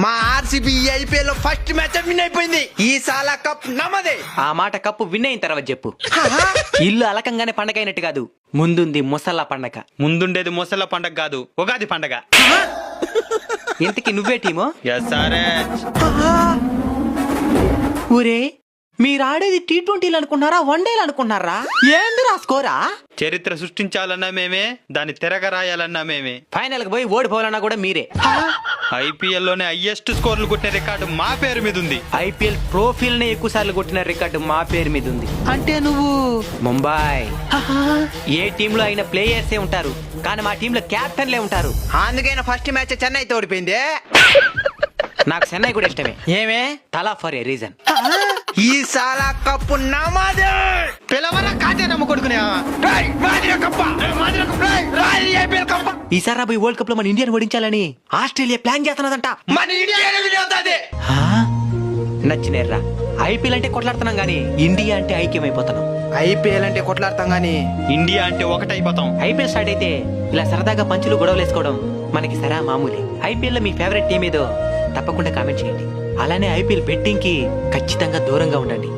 మా RCB IPL లో first match win అయిపోయింది. ఈ సాలా కప్ నమ్మదే. ఆ మాట కప్పు విన్ అయిన తర్వాత చెప్పు. ఇల్లు అలకంగానే పండగ అయినట్టు కాదు, ముందుంది ముసల్లా పండగ. ముందుండేది ముసళ్ళ పండగ కాదు, ఉగాది పండగ. ఇంతకి నువ్వే టీమో? ఎస్ఆర్హెచ్. ఊరే, మీరు ఆడేది T20 అనుకున్నారా, వన్డేలు అనుకున్నారా? ఏంది రా స్కోరా? చరిత్ర సృష్టించాలన్నా మేమే, దాన్ని తిరగరాయాలన్నా మేమే. ఫైనల్ కి పోయి ఓడిపోవాలన్నా కూడా మీరే. ఐపీఎల్ లోనే హైయెస్ట్ స్కోర్లు కొట్టిన రికార్డు మా పేరు మీద ఉంది. ఐపీఎల్ ట్రోఫీల్ నే ఎక్కువ సార్లు కొట్టిన రికార్డు మా పేరు మీద ఉంది. అంటే నువ్వు ముంబై. ఏ టీమ్ లో అయినా ప్లేయర్సే ఉంటారు, కానీ మా టీంలో క్యాప్టెన్లే ఉంటారు. అందుకైనా ఫస్ట్ మ్యాచ్ చెన్నైతో ఓడిపోయింది. నాకు చెన్నై కూడా ఇష్టమే. ఏమే? తలా ఫర్ ఏ రీజన్. ఈ సాలా కప్పు నమ్మదే. పిలవన కాజే నమ్మ కొడుకునే. ఈసారి పోయి వరల్డ్ కప్ లో మన ఇండియాని ఓడించాలని ఆస్ట్రేలియా ప్లాన్ చేస్తున్నదంట. మన ఇండియా నచ్చినేర్రా. ఐపీఎల్ అంటే కొట్లాడుతున్నాం గానీ ఇండియా అంటే ఐక్యమైపోతున్నాం. ఐపీఎల్ అంటే కొట్లాడతాం గానీ ఇండియా అంటే ఒకటైపోతాం. ఐపీఎల్ స్టార్ట్ అయితే ఇలా సరదాగా పంచులు గొడవలు వేసుకోవడం మనకి సరా మామూలే. ఐపీఎల్ లో మీ ఫేవరెట్ టీం ఏదో తప్పకుండా కామెంట్ చేయండి. అలానే ఐపీఎల్ బెట్టింగ్ కి ఖచ్చితంగా దూరంగా ఉండండి.